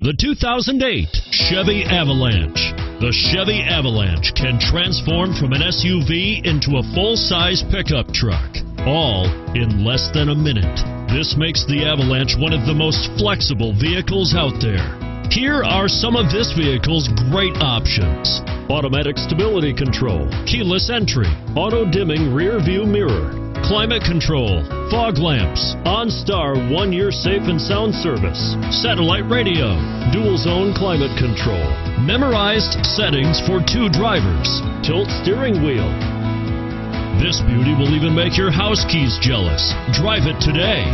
The 2008 Chevy Avalanche. The Chevy Avalanche can transform from an SUV into a full-size pickup truck, all in less than a minute. This makes the Avalanche one of the most flexible vehicles out there. Here are some of this vehicle's great options: automatic stability control, keyless entry, auto-dimming rear-view mirror, climate control, fog lamps, OnStar 1-year safe and sound service, satellite radio, dual zone climate control, memorized settings for 2 drivers, tilt steering wheel. This beauty will even make your house keys jealous. Drive it today.